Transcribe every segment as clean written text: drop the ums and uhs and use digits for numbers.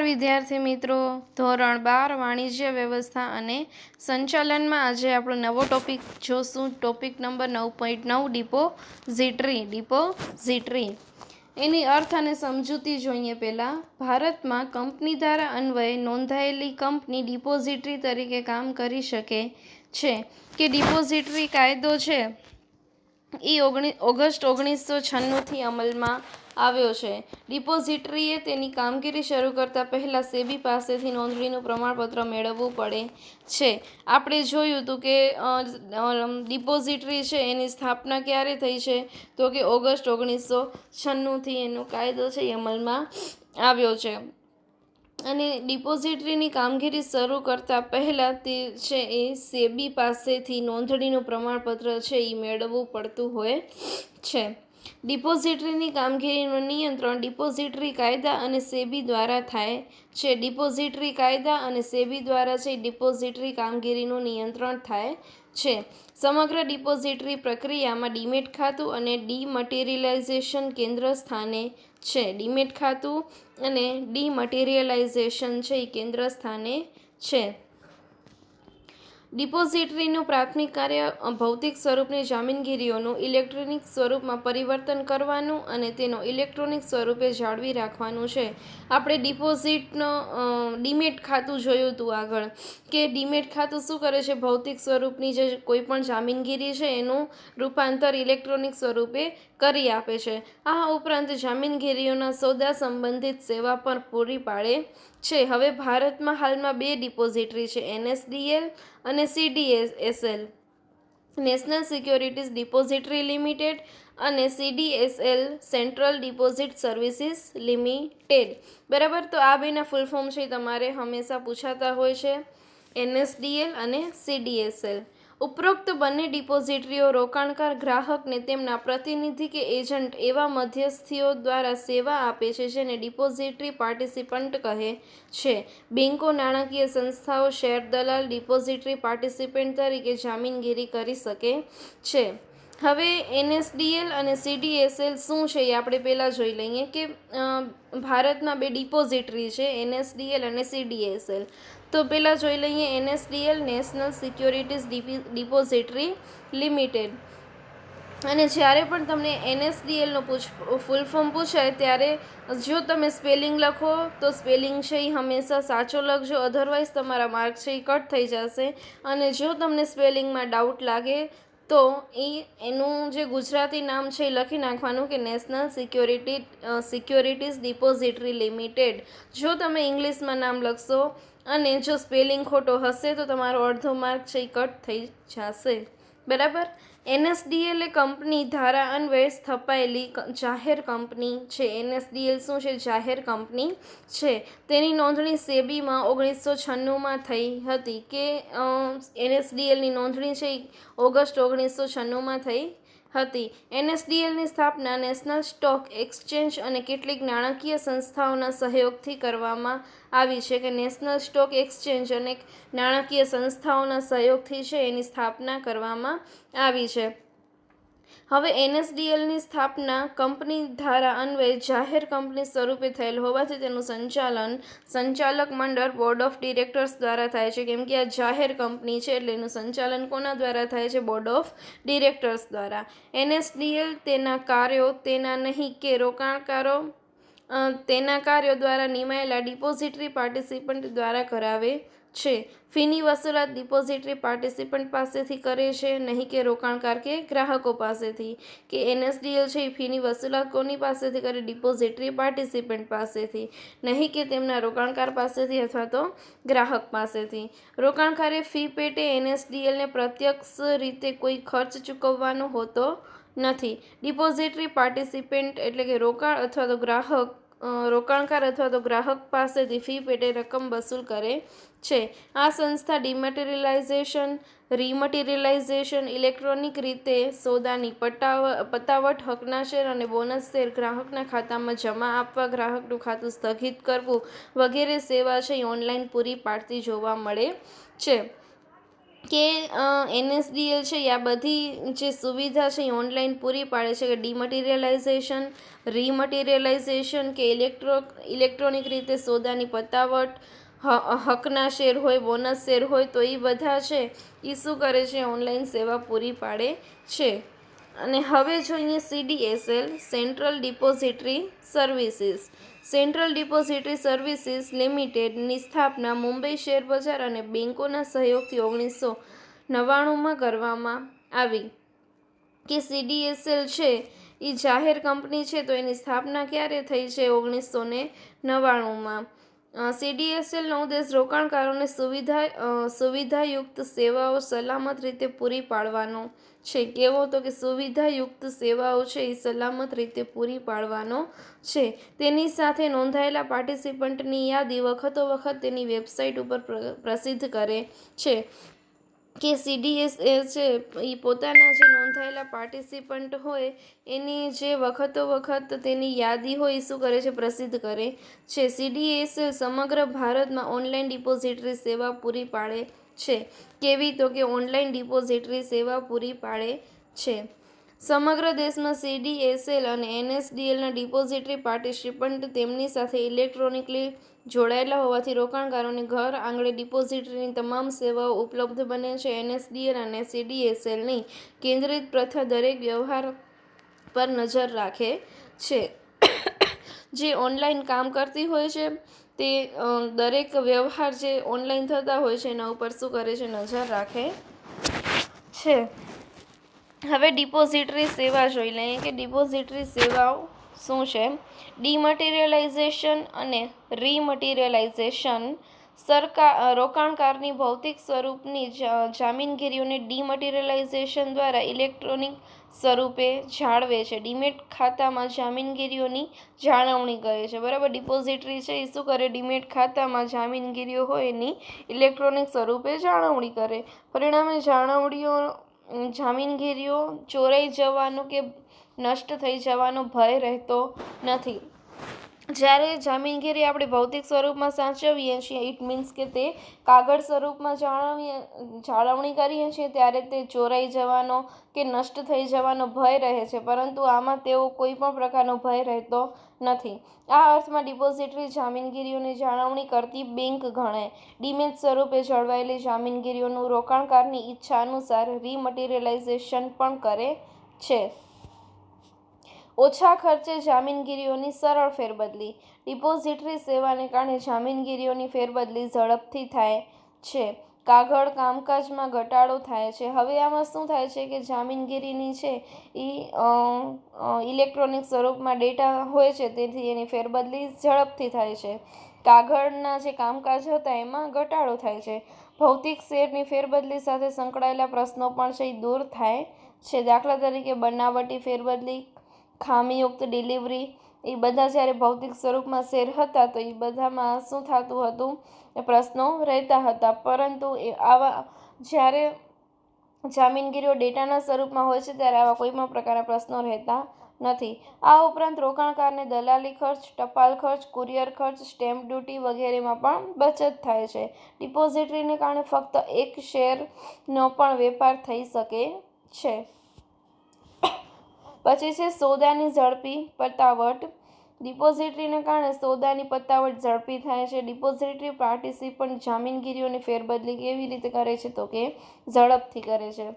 વિદ્યાર્થી મિત્રો, ધોરણ 12 વાણિજ્ય વ્યવસ્થા અને સંચાલનમાં આજે આપણો નવો ટોપિક જોશું. Topic number 9.9 depository. એની અર્થ અને સમજૂતી જોઈએ. પહેલાં ભારતમાં કંપની ધારા અન્વયે નોંધાયેલી કંપની ડિપોઝિટરી તરીકે કામ કરી શકે છે. કે ડિપોઝિટરી કાયદો છે એ ઓગસ્ટ 1996થી અમલમાં આવ્યો છે. ડિપોઝિટરીએ તેની કામગીરી શરૂ કરતા પહેલા સેબી પાસેથી નોંધણીનું પ્રમાણપત્ર મેળવવું પડે છે. આપણે જોયું હતું કે ડિપોઝિટરી છે એની સ્થાપના ક્યારે થઈ છે, તો કે ઓગસ્ટ 1996થી એનો કાયદો છે એ અમલમાં આવ્યો છે. અને ડિપોઝિટરીની કામગીરી શરૂ કરતા પહેલાં તે છે એ સેબી પાસેથી નોંધણીનું પ્રમાણપત્ર છે એ મેળવવું પડતું હોય છે. ડિપોઝિટરીની કામગીરીનું નિયંત્રણ ડિપોઝિટરી કાયદા અને સેબી દ્વારા થાય છે. ડિપોઝિટરી કાયદા અને સેબી દ્વારા છે ડિપોઝિટરી કામગીરીનું નિયંત્રણ થાય છે. સમગ્ર ડિપોઝિટરી પ્રક્રિયામાં ડીમેટ ખાતું અને ડીમટીરિયલાઇઝેશન કેન્દ્ર સ્થાને છે. ડીમેટ ખાતું અને ડીમટીરિયલાઇઝેશન છે એ કેન્દ્ર સ્થાને છે. ડિપોઝિટરીનું પ્રાથમિક કાર્ય ભૌતિક સ્વરૂપની જામીનગીરીઓનું ઇલેક્ટ્રોનિક સ્વરૂપમાં પરિવર્તન કરવાનું અને તેનો ઇલેક્ટ્રોનિક સ્વરૂપે જાળવી રાખવાનું છે. આપણે ડીમેટ ખાતું જોયું હતું આગળ, કે ડીમેટ ખાતું શું કરે છે, ભૌતિક સ્વરૂપની જે કોઈ પણ જામીનગીરી છે એનું રૂપાંતર ઇલેક્ટ્રોનિક સ્વરૂપે કરી આપે છે. આ ઉપરાંત જામીનગીરીઓના સોદા સંબંધિત સેવા પણ પૂરી પાડે છે. હવે ભારતમાં હાલમાં 2 ડિપોઝિટરી છે, NSDL અને CDSL. National securities depository limited અને CDSL central deposit services limited. બરાબર, તો આ બેના ફૂલ ફોર્મ છે તમારે હંમેશા પૂછાતા હોય છે, NSDL અને CDSL. ઉપરોક્ત બંને ડિપોઝિટરીઓ રોકાણકાર ગ્રાહકને તેમના પ્રતિનિધિ કે એજન્ટ એવા મધ્યસ્થીઓ દ્વારા સેવા આપે છે જેને ડિપોઝિટરી પાર્ટિસિપન્ટ કહે છે. બેંકો, નાણાકીય સંસ્થાઓ, શેર દલાલ ડિપોઝિટરી પાર્ટિસિપન્ટ તરીકે જામીનગીરી કરી શકે છે. હવે NSDL અને CDSL શું છે એ આપણે પહેલાં જોઈ લઈએ કે ભારતમાં 2 ડિપોઝિટરી છે, NSDL અને CDSL. તો પહેલાં જોઈ લઈએ NSDL, national securities depository limited. અને જ્યારે પણ તમને NSDLનું ફૂલ ફોર્મ પૂછાય ત્યારે જો તમે સ્પેલિંગ લખો તો સ્પેલિંગ છે એ હંમેશા સાચો લખજો, અધરવાઇઝ તમારા માર્ક છે એ કટ થઈ જશે. અને જો તમને સ્પેલિંગમાં ડાઉટ લાગે તો એનું જે ગુજરાતી નામ છે એ લખી નાખવાનું કે નેશનલ સિક્યોરિટીઝ ડિપોઝિટરી લિમિટેડ. જો તમે ઇંગ્લિશમાં નામ લખશો અને જો સ્પેલિંગ ખોટો હશે તો તમારો અડધો માર્ક છે એ કટ થઈ જશે. બરાબર. NSDL એ કંપની ધારા અન્વયે સ્થપાયેલી જાહેર કંપની છે. NSDL શું છે? જાહેર કંપની છે. તેની નોંધણી સેબીમાં 1996માં થઈ હતી. કે NSDLની નોંધણી છે ઓગસ્ટ 1996માં થઈ હતી. NSDLની સ્થાપના નેશનલ સ્ટોક એક્સચેન્જ અને કેટલીક નાણાકીય સંસ્થાઓના સહયોગથી કરવામાં આવી છે. કે નેશનલ સ્ટોક એક્સચેન્જ અને નાણાકીય સંસ્થાઓના સહયોગથી છે એની સ્થાપના કરવામાં આવી છે. હવે NSDLની સ્થાપના કંપની ધારા અન્વયે જાહેર કંપની સ્વરૂપે થયેલ હોવાથી તેનું સંચાલક મંડળ બોર્ડ ઓફ ડિરેક્ટર્સ દ્વારા થાય છે. કેમ કે આ જાહેર કંપની છે એટલે એનું સંચાલન કોના દ્વારા થાય છે? બોર્ડ ઓફ ડિરેક્ટર્સ દ્વારા. NSDL તેના કાર્યો તેના નહીં કે રોકાણકારો તેના કાર્યો દ્વારા નિમાયેલા ડિપોઝિટરી પાર્ટિસિપન્ટ દ્વારા કરાવે છે. ફીની વસૂલાત ડિપોઝિટરી પાર્ટિસિપન્ટ પાસેથી કરે છે, નહીં કે રોકાણકાર કે ગ્રાહકો પાસેથી. કે NSDL છે એ ફીની વસૂલાત કોની પાસેથી કરે? ડિપોઝિટરી પાર્ટિસિપન્ટ પાસેથી, નહીં કે તેમના રોકાણકાર પાસેથી અથવા તો ગ્રાહક પાસેથી. રોકાણકારે ફી પેટે NSDLને પ્રત્યક્ષ રીતે કોઈ ખર્ચ ચૂકવવાનો હોતો નથી. ડિપોઝિટરી પાર્ટિસિપન્ટ એટલે કે રોકાણકાર અથવા તો ગ્રાહક પાસેથી ફી પેટે રકમ વસૂલ કરે છે. આ સંસ્થા ડિમટીરિયલાઇઝેશન, રીમટીરિયલાઇઝેશન, ઇલેક્ટ્રોનિક રીતે સોદાની પતાવટ, હકના શેર અને બોનસ શેર ગ્રાહકના ખાતામાં જમા આપવા, ગ્રાહકનું ખાતું સ્થગિત કરવું વગેરે સેવા છે એ ઓનલાઈન પૂરી પાડતી જોવા મળે છે. કે NSDL છે એ આ બધી જે સુવિધા છે એ ઓનલાઈન પૂરી પાડે છે કે ડીમટીરિયલાઇઝેશન, રીમટીરિયલાઇઝેશન કે ઇલેક્ટ્રોનિક રીતે સોદાની પતાવટ, હકના શેર હોય, બોનસ શેર હોય, તો એ બધા છે એ શું કરે છે, ઓનલાઈન સેવા પૂરી પાડે છે. અને હવે જોઈએ CDSL, central depository services. Central depository services લિમિટેડની સ્થાપના મુંબઈ શેર બજાર અને બેંકોના સહયોગથી 1999માં કરવામાં આવી. કે CDSL છે એ જાહેર કંપની છે, તો એની સ્થાપના ક્યારે થઈ છે? 1999માં. CDSLનો ઉદ્દેશ રોકાણકારોને સુવિધાયુક્ત સેવાઓ સલામત રીતે પૂરી પાડવાનો છે. કેવો? તો કે સુવિધાયુક્ત સેવાઓ છે એ સલામત રીતે પૂરી પાડવાનો છે. તેની સાથે નોંધાયેલા પાર્ટિસિપન્ટની યાદી વખતોવખત તેની વેબસાઇટ ઉપર પ્રસિદ્ધ કરે છે. કે CDSL છે એ પોતાના જે નોંધાયેલા પાર્ટિસિપન્ટ હોય એની જે વખતોવખત તેની યાદી હોય એ શું કરે છે? પ્રસિદ્ધ કરે છે. CDSL સમગ્ર ભારતમાં ઓનલાઈન ડિપોઝિટરી સેવા પૂરી પાડે છે. કેવી? તો કે ઓનલાઈન ડિપોઝિટરી સેવા પૂરી પાડે છે. સમગ્ર દેશમાં CDSL અને NSDLના ડિપોઝિટરી પાર્ટિસિપન્ટ તેમની સાથે ઇલેક્ટ્રોનિકલી જોડાયેલા હોવાથી રોકાણકારોને ઘર આંગણે ડિપોઝિટરીની તમામ સેવાઓ ઉપલબ્ધ બને છે. NSDL અને CDSLની કેન્દ્રિત પ્રથા દરેક વ્યવહાર પર નજર રાખે છે. જે ઓનલાઈન કામ કરતી હોય છે તે દરેક વ્યવહાર જે ઓનલાઈન થતા હોય છે એના ઉપર શું કરે છે? નજર રાખે છે. હવે ડિપોઝિટરી સેવા જોઈ લઈએ કે ડિપોઝિટરી સેવાઓ શું છે. ડીમટીરિયલાઇઝેશન અને રીમટીરિયલાઇઝેશન. રોકાણકારની ભૌતિક સ્વરૂપની જામીનગીરીઓને ડીમટીરિયલાઇઝેશન દ્વારા ઇલેક્ટ્રોનિક સ્વરૂપે જાળવે છે. ડીમેટ ખાતામાં જામીનગીરીઓની જાળવણી કરે છે. બરાબર. ડિપોઝિટરી છે એ શું કરે? ડીમેટ ખાતામાં જામીનગીરીઓ હોય એની ઇલેક્ટ્રોનિક સ્વરૂપે જાળવણી કરે. પરિણામે જામીનગીરીઓ ચોરાઈ જવાનો કે નષ્ટ થઈ જવાનો ભય રહેતો નથી. જ્યારે જામીનગીરી આપણે ભૌતિક સ્વરૂપમાં સાચવીએ છીએ, ઇટ મીન્સ કે તે કાગળ સ્વરૂપમાં જાળવણી કરીએ છીએ, ત્યારે તે ચોરાઈ જવાનો કે નષ્ટ થઈ જવાનો ભય રહે છે, પરંતુ આમાં તેવો કોઈ પણ પ્રકારનો ભય રહેતો નથી. આ અર્થમાં ડિપોઝિટરી જામીનગીરીઓની જાળવણી કરતી બેંક ગણાય. ડીમેટ સ્વરૂપે જળવાયેલી જામીનગીરીઓનું રોકાણકારની ઈચ્છા અનુસાર રીમટીરિયલાઇઝેશન પણ કરે છે. ઓછા ખર્ચે જામીનગીરીઓની સરળ ફેરબદલી. ડિપોઝિટરી સેવાને કારણે જામીનગીરીઓની ફેરબદલી ઝડપથી થાય છે. કાગળ કામકાજમાં ઘટાડો થાય છે. હવે આમાં શું થાય છે કે જામીનગીરીની છે એ ઇલેક્ટ્રોનિક સ્વરૂપમાં ડેટા હોય છે, તેથી એની ફેરબદલી ઝડપથી થાય છે. કાગળના જે કામકાજ હતા એમાં ઘટાડો થાય છે. ભૌતિક શેરની ફેરબદલી સાથે સંકળાયેલા પ્રશ્નો પણ છે એ દૂર થાય છે. દાખલા તરીકે બનાવટી ફેરબદલી, ખામીયુક્ત ડિલિવરી, એ બધા જ્યારે ભૌતિક સ્વરૂપમાં શેર હતા તો એ બધામાં શું થતું હતું? પ્રશ્નો રહેતા હતા. પરંતુ આવા જ્યારે જામીનગીરીઓ ડેટાના સ્વરૂપમાં હોય છે ત્યારે આવા કોઈ પણ પ્રકારના પ્રશ્નો રહેતા નથી. આ ઉપરાંત રોકાણકારને દલાલી ખર્ચ, ટપાલ ખર્ચ, કુરિયર ખર્ચ, સ્ટેમ્પ ડ્યુટી વગેરેમાં પણ બચત થાય છે. ડિપોઝિટરીને કારણે ફક્ત એક શેરનો પણ વેપાર થઈ શકે છે. પછી છે સોદાની ઝડપી પતાવટ. ડિપોઝિટરીને કારણે સોદાની પતાવટ ઝડપી થાય છે. ડિપોઝિટરી પાર્ટિસિપન્ટ જામીનગીરીઓની ફેરબદલી કેવી રીતે કરે છે? તો કે ઝડપથી કરે છે.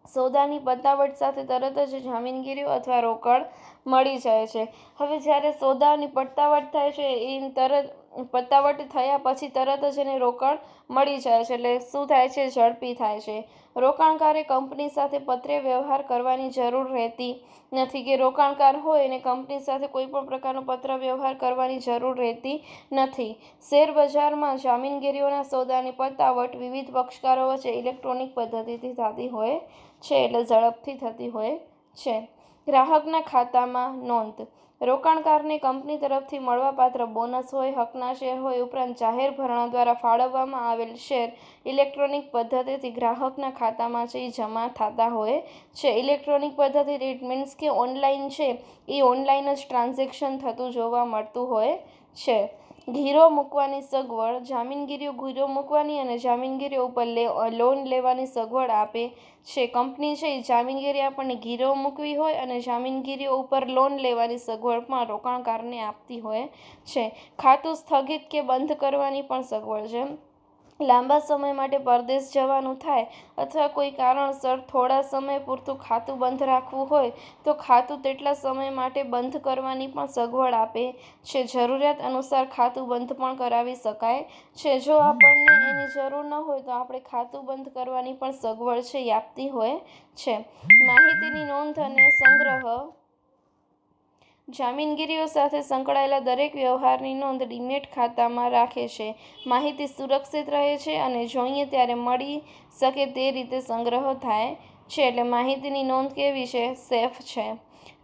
સોદાની પતાવટ સાથે તરત જ જામીનગીરીઓ અથવા રોકડ મળી જાય છે. હવે જ્યારે સોદાની પતાવટ થાય છે એ પતાવટ થયા પછી તરત જ એને રોકડ મળી જાય છે, એટલે શું થાય છે? ઝડપી થાય છે. રોકાણકારે કંપની સાથે પત્રે વ્યવહાર કરવાની જરૂર રહેતી નથી, કે રોકાણકાર હોય અને કંપની સાથે કોઈ પણ પ્રકારનો પત્ર વ્યવહાર કરવાની જરૂર રહેતી નથી. શેર બજારમાં જામીનગીરીઓના સોદાની પતાવટ વિવિધ પક્ષકારો વચ્ચે ઇલેક્ટ્રોનિક પદ્ધતિથી થતી હોય છે, એટલે ઝડપથી થતી હોય છે. ગ્રાહકના ખાતામાં નોંધ. રોકાણકારને કંપની તરફથી મળવાપાત્ર બોનસ હોય, હકના શેર હોય, ઉપરાંત જાહેર ભરણા દ્વારા ફાળવવામાં આવેલ શેર ઇલેક્ટ્રોનિક પદ્ધતિથી ગ્રાહકના ખાતામાં છે જમા થતા હોય છે. ઇલેક્ટ્રોનિક પદ્ધતિ ઇટ મીન્સ કે ઓનલાઈન છે એ ઓનલાઈન જ ટ્રાન્ઝેક્શન થતું જોવા મળતું હોય છે. ગીરો મૂકવાની સગવડ. જામીનગીરીઓ ગીરો મૂકવાની અને જામીનગીરીઓ ઉપર લોન લેવાની સગવડ આપે છે. કંપની છે એ જામીનગીરી આપણને ગીરો મૂકવી હોય અને જામીનગીરીઓ ઉપર લોન લેવાની સગવડ પણ રોકાણકારને આપતી હોય છે. ખાતું સ્થગિત કે બંધ કરવાની પણ સગવડ છે. લાંબા સમય માટે પરદેશ જવાનું થાય અથવા કોઈ કારણસર થોડા સમય પૂરતું ખાતું બંધ રાખવું હોય તો ખાતું તેટલા સમય માટે બંધ કરવાની પણ સગવડ આપે છે. જરૂરિયાત અનુસાર ખાતું બંધ પણ કરાવી શકાય છે. જો આપણને એની જરૂર ન હોય તો આપણે ખાતું બંધ કરવાની પણ સગવડ છે એ આપતી હોય છે. માહિતીની નોંધ અને સંગ્રહ. જામીનગીરીઓ સાથે સંકળાયેલા દરેક વ્યવહારની નોંધ ડીમેટ ખાતામાં રાખે છે. માહિતી સુરક્ષિત રહે છે અને જોઈએ ત્યારે મળી શકે તે રીતે સંગ્રહ થાય છે. એટલે માહિતીની નોંધ કેવી છે? સેફ છે.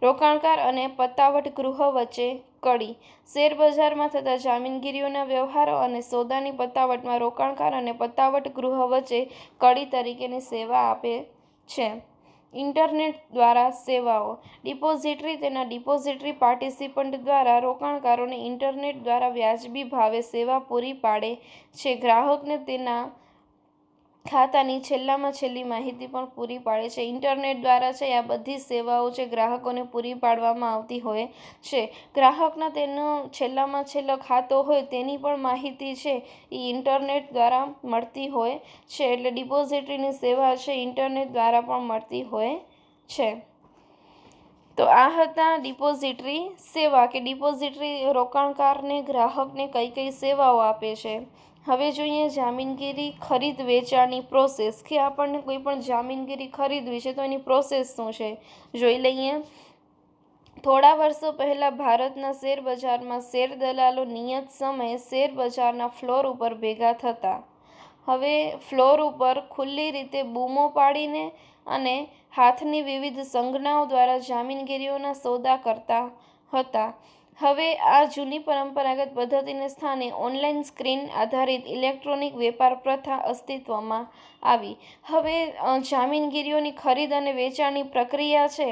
રોકાણકાર અને પતાવટ ગૃહ વચ્ચે કડી. શેરબજારમાં થતા જામીનગીરીઓના વ્યવહારો અને સોદાની પતાવટમાં રોકાણકાર અને પતાવટ ગૃહ વચ્ચે કડી તરીકેની સેવા આપે છે. ઇન્ટરનેટ દ્વારા સેવાઓ. ડિપોઝિટરી તેના ડિપોઝિટરી પાર્ટિસિપન્ટ દ્વારા રોકાણકારોને ઇન્ટરનેટ દ્વારા વ્યાજબી ભાવે સેવા પૂરી પાડે છે. ગ્રાહકને તેના ખાતાની છેલ્લામાં છેલ્લી માહિતી પણ પૂરી પાડે છે. ઇન્ટરનેટ દ્વારા છે આ બધી સેવાઓ છે ગ્રાહકોને પૂરી પાડવામાં આવતી હોય છે. ગ્રાહકના તેનો છેલ્લામાં છેલ્લો ખાતો હોય તેની પણ માહિતી છે એ ઇન્ટરનેટ દ્વારા મળતી હોય છે. એટલે ડિપોઝિટરીની સેવા છે ઇન્ટરનેટ દ્વારા પણ મળતી હોય છે. તો આ હતા ડિપોઝિટરી સેવા કે ડિપોઝિટરી રોકાણકારને ગ્રાહકને કઈ કઈ સેવાઓ આપે છે. હવે જોઈએ જામીનગીરી ખરીદ વેચાણની પ્રોસેસ કે આપણને કોઈ પણ જામીનગીરી ખરીદવી છે તો એની પ્રોસેસ શું છે જોઈ લઈએ. થોડા વર્ષો પહેલાં ભારતના શેરબજારમાં શેર દલાલો નિયત સમયે શેરબજારના ફ્લોર ઉપર ભેગા થતા. હવે ફ્લોર ઉપર ખુલ્લી રીતે બૂમો પાડીને અને હાથની વિવિધ સંજ્ઞાઓ દ્વારા જામીનગીરીઓના સોદા કરતા હતા. હવે આ જૂની પરંપરાગત પદ્ધતિને સ્થાને ઓનલાઈન સ્ક્રીન આધારિત ઇલેક્ટ્રોનિક વેપાર પ્રથા અસ્તિત્વમાં આવી. હવે જામીનગીરીઓની ખરીદ અને વેચાણની પ્રક્રિયા છે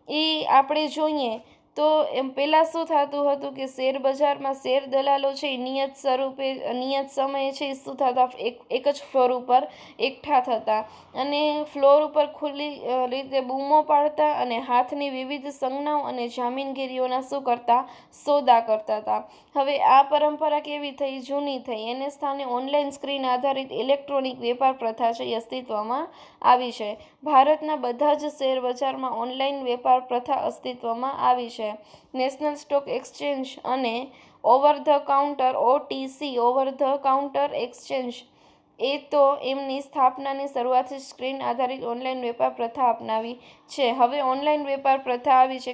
એ આપણે જોઈએ તો એમ પહેલાં શું થતું હતું કે શેરબજારમાં શેર દલાલો છે એ નિયત સમયે છે એ શું થતા એક જ ફ્લોર ઉપર એકઠા થતા અને ફ્લોર ઉપર ખુલ્લી રીતે બૂમો પાડતા અને હાથની વિવિધ સંજ્ઞાઓ અને જામીનગીરીઓના શું કરતા સોદા કરતા હતા. હવે આ પરંપરા કેવી થઈ? જૂની થઈ. એને સ્થાને ઓનલાઈન સ્ક્રીન આધારિત ઇલેક્ટ્રોનિક વેપાર પ્રથા છે એ અસ્તિત્વમાં આવી છે. ભારતના બધા જ શેરબજારમાં ઓનલાઈન વેપાર પ્રથા અસ્તિત્વમાં આવી છે. નેશનલ સ્ટોક એક્સચેન્જ અને over the counter OTC over the counter exchange એ તો એમની સ્થાપનાની શરૂઆતથી સ્ક્રીન આધારિત ઓનલાઈન વેપાર પ્રથા અપનાવી છે. હવે ઓનલાઈન વેપાર પ્રથા આવી છે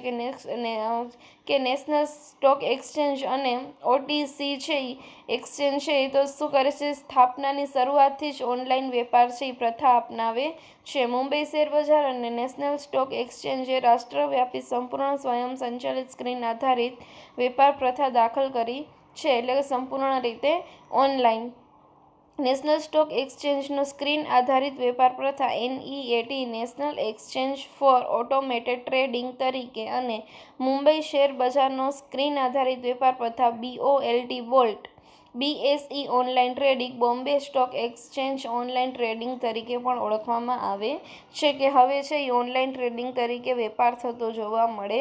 કે નેશનલ સ્ટોક એક્સચેન્જ અને OTC છે એક્સચેન્જ છે એ તો શું કરે છે? સ્થાપનાની શરૂઆતથી જ ઓનલાઈન વેપાર છે એ પ્રથા અપનાવે છે. મુંબઈ શેરબજાર અને નેશનલ સ્ટોક એક્સચેન્જે રાષ્ટ્રવ્યાપી સંપૂર્ણ સ્વયં સંચાલિત સ્ક્રીન આધારિત વેપાર પ્રથા દાખલ કરી છે. એટલે કે સંપૂર્ણ રીતે ઓનલાઈન. નેશનલ સ્ટોક એક્સચેન્જનો સ્ક્રીન આધારિત વેપાર પ્રથા NEAT national exchange for automated trading તરીકે અને મુંબઈ શેર બજારનો સ્ક્રીન આધારિત વેપાર પ્રથા BOLT BSE online trading Bombay stock exchange online trading તરીકે પણ ઓળખવામાં આવે છે કે હવે છે એ ઓનલાઈન ટ્રેડિંગ તરીકે વેપાર થતો જોવા મળે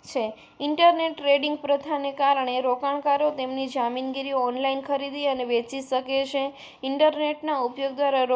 છે. ઇન્ટરનેટ ટ્રેડિંગ પ્રથાને કારણે રોકાણકારો તેમની જામીનગીરીઓ ઓનલાઈન ખરીદી અને વેચી શકે છે. ઇન્ટરનેટના ઉપયોગ દ્વારા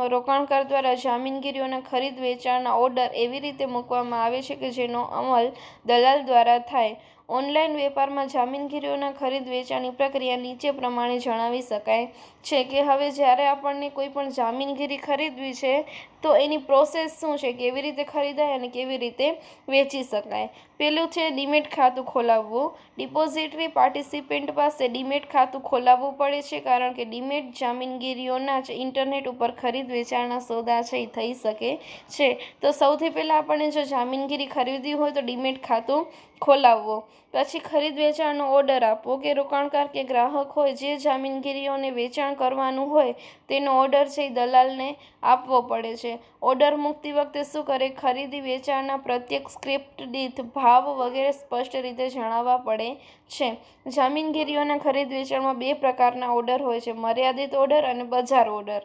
રોકાણકાર દ્વારા જામીનગીરીઓના ખરીદ વેચાણના ઓર્ડર એવી રીતે મૂકવામાં આવે છે કે જેનો અમલ દલાલ દ્વારા થાય. ઓનલાઈન વેપારમાં જામીનગીરીઓના ખરીદ વેચાણની પ્રક્રિયા નીચે પ્રમાણે જણાવી શકાય છે કે હવે જ્યારે આપણને કોઈ પણ જામીનગીરી ખરીદવી છે તો એની પ્રોસેસ શું છે? કેવી રીતે ખરીદાય અને કેવી રીતે વેચી શકાય? પેલું છે ડીમેટ ખાતું ખોલાવવું. ડિપોઝિટરી પાર્ટિસિપન્ટ પાસે ડીમેટ ખાતું ખોલાવવું પડે છે કારણ કે ડીમેટ જામીનગીરીઓના જ ઇન્ટરનેટ ઉપર ખરીદ વેચાણના સોદા છે એ થઈ શકે છે. તો સૌથી પહેલાં આપણને જો જામીનગીરી ખરીદવી હોય તો ડીમેટ ખાતું ખોલાવવો. પછી ખરીદ વેચાણનો ઓર્ડર આપવો કે રોકાણકાર કે ગ્રાહક હોય જે જામીનગીરીઓને વેચાણ કરવાનું હોય તેનો ઓર્ડર છે એ દલાલને આપવો પડે છે. ઓર્ડર મૂકતી વખતે શું કરે, ખરીદી વેચાણના પ્રત્યેક સ્ક્રિપ્ટ દીઠ ભાવ વગેરે સ્પષ્ટ રીતે જણાવવા પડે છે. જામીનગીરીઓના ખરીદ વેચાણમાં બે પ્રકારના ઓર્ડર હોય છે, મર્યાદિત ઓર્ડર અને બજાર ઓર્ડર.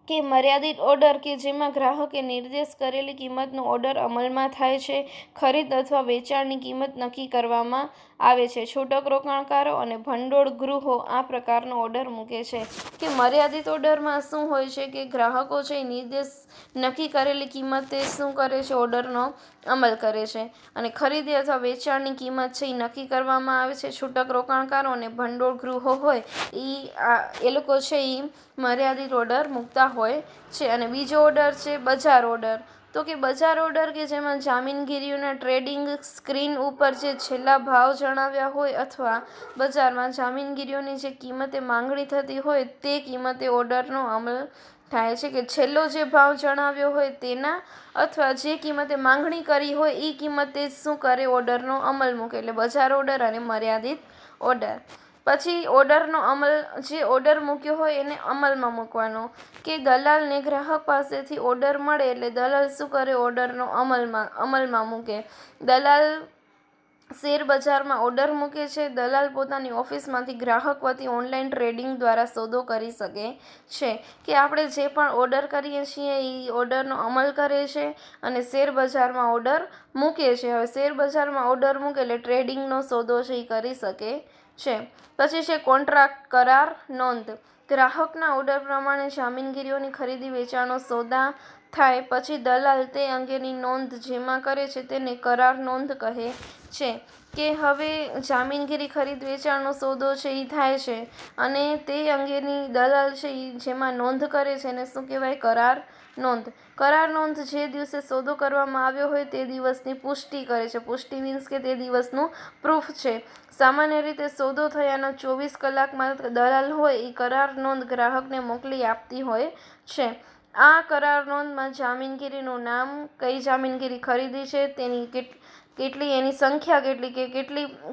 કે મર્યાદિત ઓર્ડર કે જેમાં ગ્રાહકે નિર્દેશ કરેલી કિંમતનો ઓર્ડર અમલમાં થાય છે. ખરીદ અથવા વેચાણની કિંમત નક્કી કરવામાં આવે છે. છૂટક રોકાણકારો અને ભંડોળ ગૃહો આ પ્રકારનો ઓર્ડર મૂકે છે. કે મર્યાદિત ઓર્ડરમાં શું હોય છે કે ગ્રાહકો છે નિર્દેશ નક્કી કરેલી કિંમતે શું કરે છે, ઓર્ડરનો અમલ કરે છે. અને ખરીદી અથવા વેચાણની કિંમત છે એ નક્કી કરવામાં આવે છે. છૂટક રોકાણકારો અને ભંડોળ ગૃહો હોય એ લોકો છે એ મર્યાદિત ઓર્ડર મૂકતા હોય છે. અને બીજો ઓર્ડર છે બજાર ઓર્ડર. તો કે બજાર ઓર્ડર કે જેમાં જામીનગીરીઓના ટ્રેડિંગ સ્ક્રીન ઉપર જે છેલ્લા ભાવ જણાવ્યા હોય અથવા બજારમાં જામીનગીરીઓની જે કિંમતે માંગણી થતી હોય તે કિંમતે ઓર્ડરનો અમલ થાય છે. કે છેલ્લો જે ભાવ જણાવ્યો હોય તેના અથવા જે કિંમતે માંગણી કરી હોય એ કિંમતે શું કરે, ઓર્ડરનો અમલ મૂકે. એટલે બજાર ઓર્ડર અને મર્યાદિત ઓર્ડર. પછી ઓર્ડરનો અમલ, જે ઓર્ડર મૂક્યો હોય એને અમલમાં મૂકવાનો. કે દલાલને ગ્રાહક પાસેથી ઓર્ડર મળે એટલે દલાલ શું કરે, ઓર્ડરનો અમલમાં મૂકે. દલાલ શેર બજારમાં ઓર્ડર મૂકે છે. દલાલ પોતાની ઓફિસમાંથી ગ્રાહક વતી ઓનલાઈન ટ્રેડિંગ દ્વારા સોદો કરી શકે છે. કે આપણે જે પણ ઓર્ડર કરીએ છીએ એ ઓર્ડરનો અમલ કરે છે અને શેર બજારમાં ઓર્ડર મૂકે છે. હવે શેર બજારમાં ઓર્ડર મૂકે એટલે ટ્રેડિંગનો સોદો છે એ કરી શકે છે. પછી છે કોન્ટ્રાક્ટ, કરાર, નોંધ. ગ્રાહકના ઓર્ડર પ્રમાણે જામીનગીરીઓની ખરીદી વેચાણનો સોદા થાય પછી દલાલ તે અંગેની નોંધ જેમાં કરે છે તેને કરાર નોંધ કહે છે. કે હવે જામીનગીરી ખરીદ વેચાણનો સોદો છે એ થાય છે અને તે અંગેની દલાલ છે એ જેમાં નોંધ કરે છે એને શું કહેવાય, કરાર નોંધ. કરાર નોંધ જે દિવસે સોદો કરવામાં આવ્યો હોય તે દિવસની પુષ્ટિ કરે છે. પુષ્ટિ મીન્સ કે તે દિવસનું પ્રૂફ છે. સામાન્ય રીતે સોદો થયાના 24 કલાકમાં દલાલ હોય એ કરાર નોંધ ગ્રાહકને મોકલી આપતી હોય છે. આ કરાર નોંધમાં જામીનગીરીનું નામ, કઈ જામીનગીરી ખરીદી છે, તેની કેટલી એની સંખ્યા કેટલી કે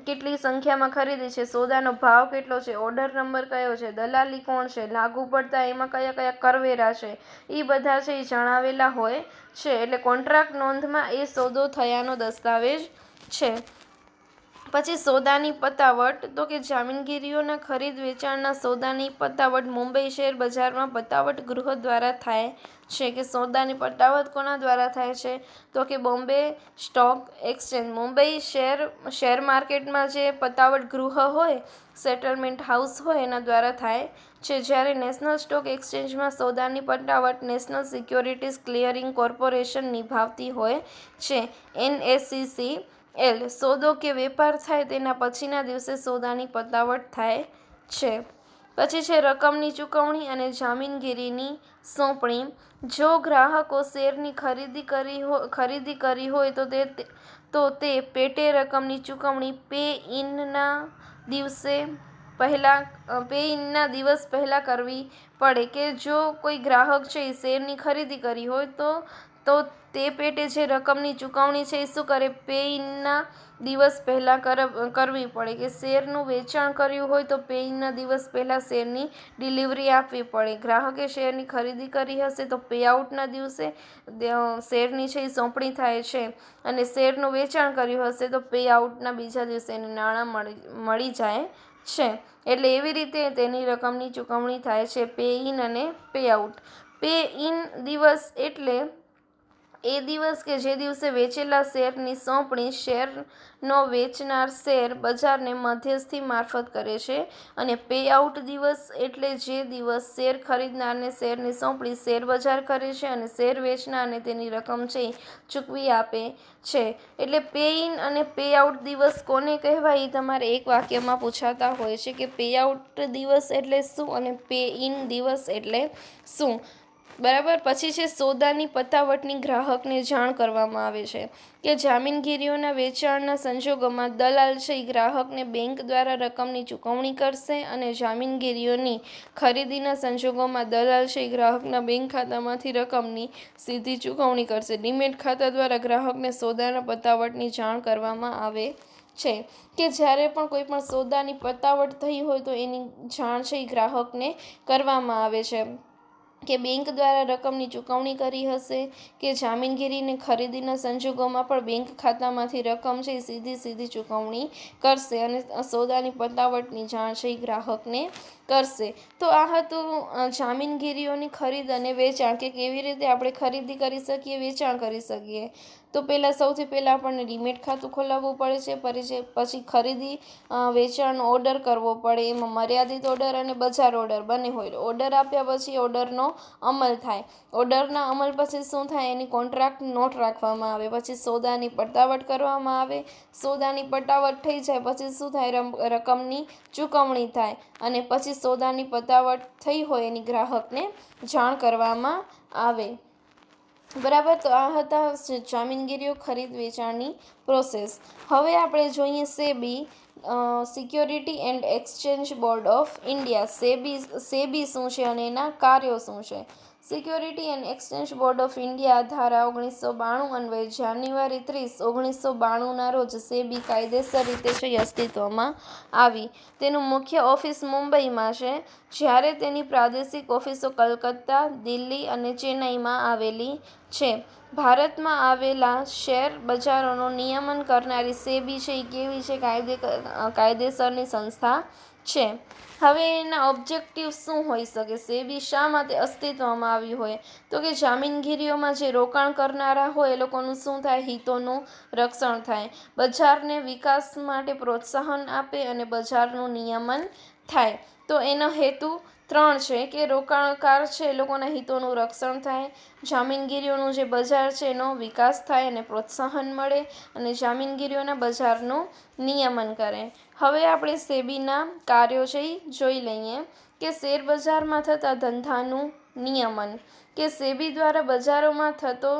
કેટલી સંખ્યામાં ખરીદી છે, સોદાનો ભાવ કેટલો છે, ઓર્ડર નંબર કયો છે, દલાલી કોણ છે, લાગુ પડતા એમાં કયા કયા કરવેરા છે, એ બધા છે એ જણાવેલા હોય છે. એટલે કોન્ટ્રાક્ટ નોંધમાં એ સોદો થયાનો દસ્તાવેજ છે. પછી સોદાની પતાવટ. તો કે જામીનગીરીઓના ખરીદ વેચાણના સોદાની પતાવટ મુંબઈ શેર બજારમાં પતાવટ ગૃહ દ્વારા થાય છે. કે સોદાની પતાવટ કોના દ્વારા થાય છે, તો કે Bombay stock exchange, Mumbai share માર્કેટમાં જે પતાવટ ગૃહ હોય, સેટલમેન્ટ હાઉસ હોય એના દ્વારા થાય છે. જ્યારે નેશનલ સ્ટોક એક્સચેન્જમાં સોદાની પતાવટ નેશનલ સિક્યોરિટીઝ ક્લિયરિંગ કોર્પોરેશન નિભાવતી હોય છે, NSCCL. સોદો કે વેપાર થાય તેના પછીના દિવસે સોદાની પતાવટ થાય છે. પછી છે રકમની ચૂકવણી અને જામીનગીરીની સોંપણી. જો ગ્રાહકો શેરની ખરીદી કરી હોય તો તે પેટે રકમની ચૂકવણી પે-ઇનના દિવસ પહેલા કરવી પડે. કે જો કોઈ ગ્રાહક છે એ શેરની ખરીદી કરી હોય તો તે પેટે જે રકમની ચૂકવણી છે એ શું કરે, પે-ઇનના દિવસ પહેલા કરવી પડે. કે શેરનું વેચાણ કર્યું હોય તો પે-ઇનના દિવસ પહેલા શેરની ડિલિવરી આપવી પડે. ગ્રાહકે શેરની ખરીદી કરી હશે તો પે-આઉટના દિવસે શેરની છે એ સોંપણી થાય છે અને શેરનું વેચાણ કર્યું હશે તો પે-આઉટના બીજા દિવસે એને નાણાં મળી જાય છે. એટલે એવી રીતે તેની રકમની ચૂકવણી થાય છે, પે-ઇન અને પે-આઉટ. પે-ઇન દિવસ એટલે એ દિવસ કે જે દિવસે વેચેલા શેરની સોંપણી શેરનો વેચનાર શેર બજારને મધ્યસ્થી મારફત કરે છે. અને પે-આઉટ દિવસ એટલે જે દિવસ શેર ખરીદનારને શેરની સોંપણી શેર બજાર કરે છે અને શેર વેચનારને તેની રકમ છે ચૂકવી આપે છે. એટલે પે-ઇન અને પે-આઉટ દિવસ કોને કહેવાય એ તમારે એક વાક્યમાં પૂછાતા હોય છે. કે પે-આઉટ દિવસ એટલે શું અને પે-ઇન દિવસ એટલે શું. બરાબર. પછી છે સોદાની પતાવટની ગ્રાહકને જાણ કરવામાં આવે છે કે જામીનગીરીઓના વેચાણના સંજોગોમાં દલાલ છે એ ગ્રાહકને બેંક દ્વારા રકમની ચૂકવણી કરશે અને જામીનગીરીઓની ખરીદીના સંજોગોમાં દલાલ છે એ ગ્રાહકના બેંક ખાતામાંથી રકમની સીધી ચૂકવણી કરશે. ડીમેટ ખાતા દ્વારા ગ્રાહકને સોદાના પતાવટની જાણ કરવામાં આવે છે કે જ્યારે પણ કોઈ પણ સોદાની પતાવટ થઈ હોય તો એની જાણ છે એ ગ્રાહકને કરવામાં આવે છે કે બેંક દ્વારા રકમની ચૂકવણી કરી હશે કે જામીનગીરીને ખરીદીના સંજોગોમાં પણ બેંક ખાતામાંથી રકમ છે એ સીધી ચૂકવણી કરશે અને સોદાની પતાવટની જાણ છે એ ગ્રાહકને કરશે. તો આ હતું જામીનગીરીઓની ખરીદ અને વેચાણ, કે કેવી રીતે આપણે ખરીદી કરી શકીએ, વેચાણ કરી શકીએ. તો સૌથી પહેલાં આપણને ડીમેટ ખાતું ખોલાવવું પડે છે. પછી ખરીદી વેચાણનો ઓર્ડર કરવો પડે. એમાં મર્યાદિત ઓર્ડર અને બજાર ઓર્ડર બંને હોય. ઓર્ડર આપ્યા પછી ઓર્ડરનો અમલ થાય. ઓર્ડરના અમલ પછી શું થાય, એની કોન્ટ્રાક્ટ નોટ રાખવામાં આવે. પછી સોદાની પતાવટ કરવામાં આવે. સોદાની પતાવટ થઈ જાય પછી શું થાય, રકમની ચૂકવણી થાય અને પછી સોદાની પતાવટ થઈ હોય એની ગ્રાહકને જાણ કરવામાં આવે. બરાબર. તો આ હતા જામીનગીરીઓ ખરીદ વેચાણની પ્રોસેસ. હવે આપણે જોઈએ SEBI, security and exchange board of India. SEBI શું છે અને એના કાર્યો શું છે. Security and exchange board of India ધારા 1992 અન્વયે જાન્યુઆરી 30, 1992ના રોજ સેબી કાયદેસર રીતે છે અસ્તિત્વમાં આવી. તેનું મુખ્ય ઓફિસ મુંબઈમાં છે, જ્યારે તેની પ્રાદેશિક ઓફિસો કલકત્તા, દિલ્હી અને ચેન્નઈમાં આવેલી છે. ભારતમાં આવેલા શેર બજારોનું નિયમન કરનારી સેબી છે એ કેવી છે, કાયદેસરની સંસ્થા છે. હવે એના ઓબ્જેક્ટિવ શું હોઈ શકે, સેબી શા માટે અસ્તિત્વમાં આવી હોય, તો કે જામીનગીરીઓમાં જે રોકાણ કરનારા હોય એ લોકોનું શું થાય, હિતોનું રક્ષણ થાય, બજારને વિકાસ માટે પ્રોત્સાહન આપે અને બજારનું નિયમન થાય. તો એનો હેતુ 3 છે કે રોકાણકાર છે એ લોકોના હિતોનું રક્ષણ થાય, જામીનગીરીઓનું જે બજાર છે એનો વિકાસ થાય અને પ્રોત્સાહન મળે અને જામીનગીરીઓના બજારનું નિયમન કરે. હવે આપણે સેબીના કાર્યો છે એ જોઈ લઈએ કે શેરબજારમાં થતા ધંધાનું નિયમન, કે સેબી દ્વારા બજારોમાં થતો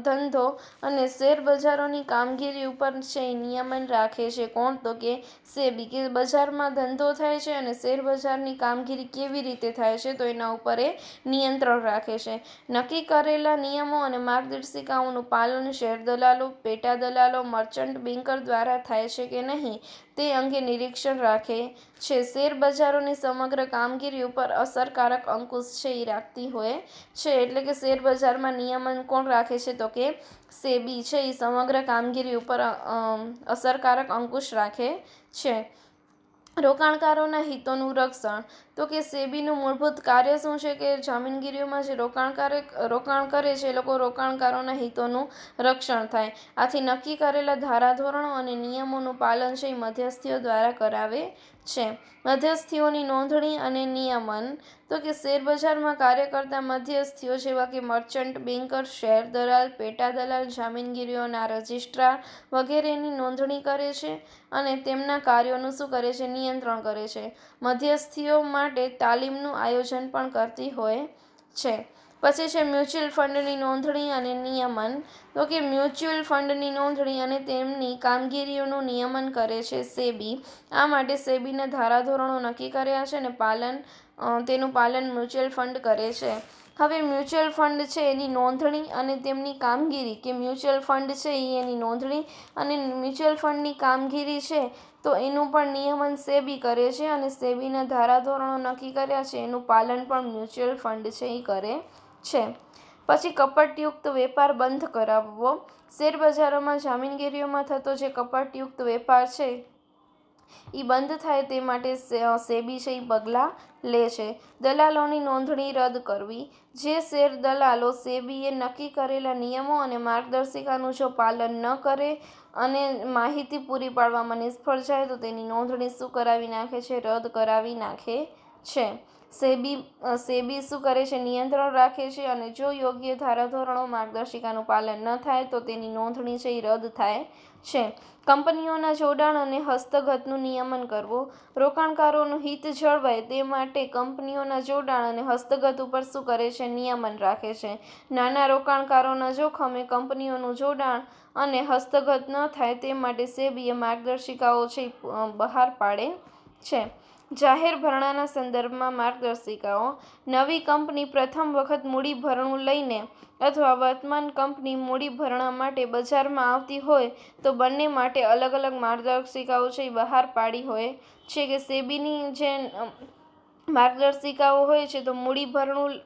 ધંધો અને શેરબજારોની કામગીરી ઉપર છે એ નિયમન રાખે છે. કોણ, તો કે સેબી. કે બજારમાં ધંધો થાય છે અને શેરબજારની કામગીરી કેવી રીતે થાય છે તો એના ઉપર એ નિયંત્રણ રાખે છે. નક્કી કરેલા નિયમો અને માર્ગદર્શિકાઓનું પાલન શેરદલાલો, પેટા દલાલો, મર્ચન્ટ બેન્કર દ્વારા થાય છે કે નહીં તે અંગે નિરીક્ષણ રાખે છે. શેરબજારોની સમગ્ર કામગીરી ઉપર અસરકારક અંકુશ છે એ રાખતી હોય છે. એટલે કે શેરબજારમાં નિયમન કોણ રાખે છે, તો કે સેબી છે એ સમગ્ર કામગીરી ઉપર અસરકારક અંકુશ રાખે છે. રોકાણકારોના હિતોનું રક્ષણ, તો કે સેબીનું મૂળભૂત કાર્ય શું છે કે જામીનગીરીઓમાં જે રોકાણ કરે છે એ લોકો રોકાણકારોના હિતોનું રક્ષણ થાય. આથી નક્કી કરેલા ધારાધોરણો અને નિયમોનું પાલન છે એ મધ્યસ્થીઓ દ્વારા કરાવે છે. મધ્યસ્થીઓની નોંધણી અને નિયમન, તો કે શેરબજારમાં કાર્ય કરતા મધ્યસ્થીઓ જેવા કે મર્ચન્ટ બેન્કર, શેર દલાલ, પેટા દલાલ, જામીનગીરીઓના રજિસ્ટ્રાર વગેરેની નોંધણી કરે છે અને તેમના કાર્યોનું શું કરે છે, નિયંત્રણ કરે છે. મધ્યસ્થીઓ માટે તાલીમનું આયોજન પણ કરતી હોય છે. પછી છે મ્યુચ્યુઅલ ફંડની નોંધણી અને નિયમન, તો કે મ્યુચ્યુઅલ ફંડની નોંધણી અને તેમની કામગીરીઓનું નિયમન કરે છે સેબી. આ માટે સેબીના ધારાધોરણો નક્કી કર્યા છે અને તેનું પાલન મ્યુચ્યુઅલ ફંડ કરે છે. હવે મ્યુચ્યુઅલ ફંડ છે એની નોંધણી અને તેમની કામગીરી, કે મ્યુચ્યુઅલ ફંડ છે એની નોંધણી અને મ્યુચ્યુઅલ ફંડની કામગીરી છે તો એનું પણ નિયમન સેબી કરે છે અને સેબીના ધારાધોરણો નક્કી કર્યા છે એનું પાલન પણ મ્યુચ્યુઅલ ફંડ છે એ કરે છે. પછી કપટયુક્ત વેપાર બંધ કરાવવો. શેરબજારોમાં જામીનગીરીઓમાં થતો જે કપટયુક્ત વેપાર છે એ બંધ થાય તે માટે સેબી છે એ પગલાં લે છે. દલાલોની નોંધણી રદ કરવી. જે શેર દલાલો સેબીએ નક્કી કરેલા નિયમો અને માર્ગદર્શિકાનું જો પાલન ન કરે અને માહિતી પૂરી પાડવામાં નિષ્ફળ જાય તો તેની નોંધણી શું કરાવી નાખે છે, રદ કરાવી નાખે છે. સેબી શું કરે છે? નિયંત્રણ રાખે છે અને જો યોગ્ય ધારાધોરણો માર્ગદર્શિકાનું પાલન ન થાય તો તેની નોંધણી છે એ રદ થાય છે. કંપનીઓના જોડાણ અને હસ્તગતનું નિયમન કરવું. રોકાણકારોનું હિત જળવાય તે માટે કંપનીઓના જોડાણ અને હસ્તગત ઉપર શું કરે છે? નિયમન રાખે છે. નાના રોકાણકારોના જોખમે કંપનીઓનું જોડાણ અને હસ્તગત ન થાય તે માટે સેબીએ માર્ગદર્શિકાઓ છે બહાર પાડે છે. જાહેર ભરણાના સંદર્ભમાં માર્ગદર્શિકાઓ. નવી કંપની પ્રથમ વખત મૂડી ભરણું લઈને અથવા વર્તમાન કંપની મૂડી ભરણા માટે બજારમાં આવતી હોય તો બંને માટે અલગ અલગ માર્ગદર્શિકાઓ છે બહાર પાડી હોય છે કે સેબીની જે માર્ગદર્શિકાઓ હોય છે તો મૂડી ભરણું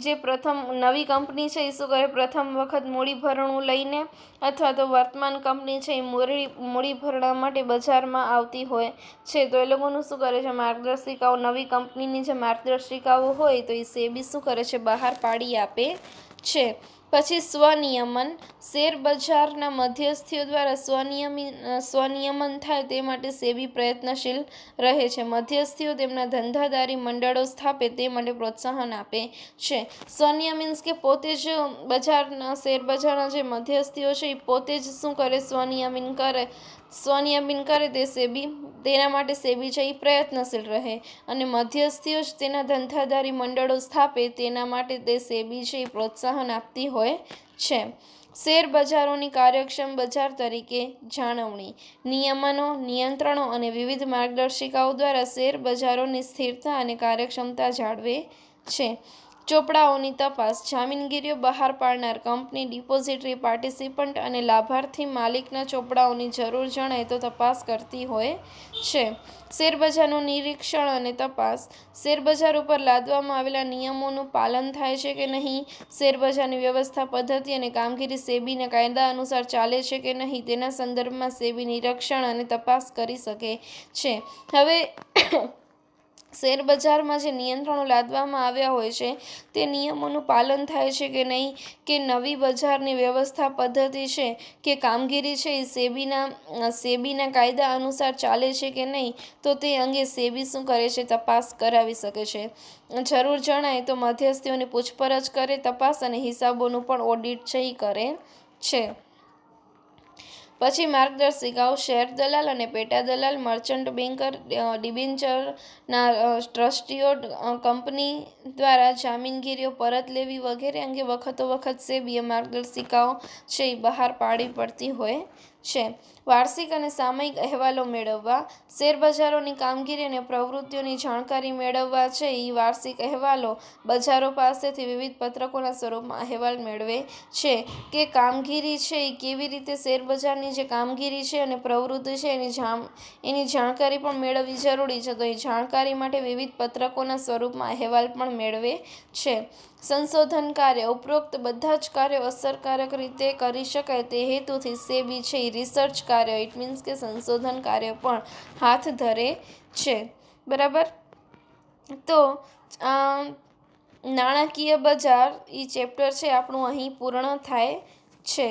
જે પ્રથમ નવી કંપની છે એ શું કરે? પ્રથમ વખત મૂડી ભરણું લઈને અથવા તો વર્તમાન કંપની છે એ મૂડી ભરણા માટે બજારમાં આવતી હોય છે તો એ લોકોનું શું કરે છે? માર્ગદર્શિકાઓ, નવી કંપનીની જે માર્ગદર્શિકાઓ હોય તો એ સેબી શું કરે છે? બહાર પાડી આપે છે. પછી સ્વનિયમન. શેર બજારના મધ્યસ્થીઓ દ્વારા સ્વનિયમન થાય તે માટે સેબી પ્રયત્નશીલ રહે છે. મધ્યસ્થીઓ તેમના ધંધાદારી મંડળો સ્થાપે તે માટે પ્રોત્સાહન આપે છે. સ્વનિયમન મીન્સ કે પોતે જ શેર બજારના જે મધ્યસ્થીઓ છે એ પોતે જ શું કરે? સ્વનિયમન કરે તે સેબી, તેના માટે સેબી છે એ પ્રયત્નશીલ રહે અને મધ્યસ્થીઓ જ તેના ધંધાદારી મંડળો સ્થાપે તેના માટે તે સેબી છે એ પ્રોત્સાહન આપતી હોય છે. શેર બજારોની કાર્યક્ષમ બજાર તરીકે જાળવણી. નિયમનો, નિયંત્રણો અને વિવિધ માર્ગદર્શિકાઓ દ્વારા શેર બજારોની સ્થિરતા અને કાર્યક્ષમતા જાળવે છે. ચોપડાઓની તપાસ. જામીનગીરીઓ બહાર પાડનાર કંપની, ડિપોઝિટરી પાર્ટિસિપન્ટ અને લાભાર્થી માલિકના ચોપડાઓની જરૂર જણાય તો તપાસ કરતી હોય છે. શેરબજારનું નિરીક્ષણ અને તપાસ. શેરબજાર ઉપર લાદવામાં આવેલા નિયમોનું પાલન થાય છે કે નહીં, શેરબજારની વ્યવસ્થા, પદ્ધતિ અને કામગીરી સેબીના કાયદા અનુસાર ચાલે છે કે નહીં તેના સંદર્ભમાં સેબી નિરીક્ષણ અને તપાસ કરી શકે છે. હવે શેરબજારમાં જે નિયંત્રણો લાદવામાં આવ્યા હોય છે તે નિયમોનું પાલન થાય છે કે નહીં, કે નવી બજારની વ્યવસ્થા, પદ્ધતિ છે કે કામગીરી છે એ સેબીના કાયદા અનુસાર ચાલે છે કે નહીં તો તે અંગે સેબી શું કરે છે? તપાસ કરાવી શકે છે. જરૂર જણાય તો મધ્યસ્થીઓની પૂછપરછ કરે, તપાસ અને હિસાબોનું પણ ઓડિટ છે એ કરે છે. પછી માર્ગદર્શિકાઓ. શેર દલાલ અને પેટા દલાલ, મર્ચન્ટ બેન્કર, ડિબેન્ચરના ટ્રસ્ટીઓ, કંપની દ્વારા જામીનગીરીઓ પરત લેવી વગેરે અંગે વખતોવખત સેબીએ માર્ગદર્શિકાઓ છે એ બહાર પાડવી પડતી હોય છે. વાર્ષિક અને સામયિક અહેવાલો મેળવવા. શેરબજારોની કામગીરી અને પ્રવૃત્તિઓની જાણકારી મેળવવા છે એ વાર્ષિક અહેવાલો બજારો પાસેથી વિવિધ પત્રકોના સ્વરૂપમાં અહેવાલ મેળવે છે કે કામગીરી છે એ કેવી રીતે શેરબજારની જે કામગીરી છે અને પ્રવૃત્તિ છે એની જાણકારી પણ મેળવવી જરૂરી છે તો એ જાણકારી માટે વિવિધ પત્રકોના સ્વરૂપમાં અહેવાલ પણ મેળવે છે. સંશોધન કાર્ય. ઉપરોક્ત બધા જ કાર્યો અસરકારક રીતે કરી શકાય તે હેતુથી સેબી છે એ રિસર્ચ કાર્ય, ઇટ મીન્સ કે સંશોધન કાર્ય પણ હાથ ધરે છે. બરાબર. તો નાણાકીય બજાર એ ચેપ્ટર છે આપણું અહીં પૂર્ણ થાય છે.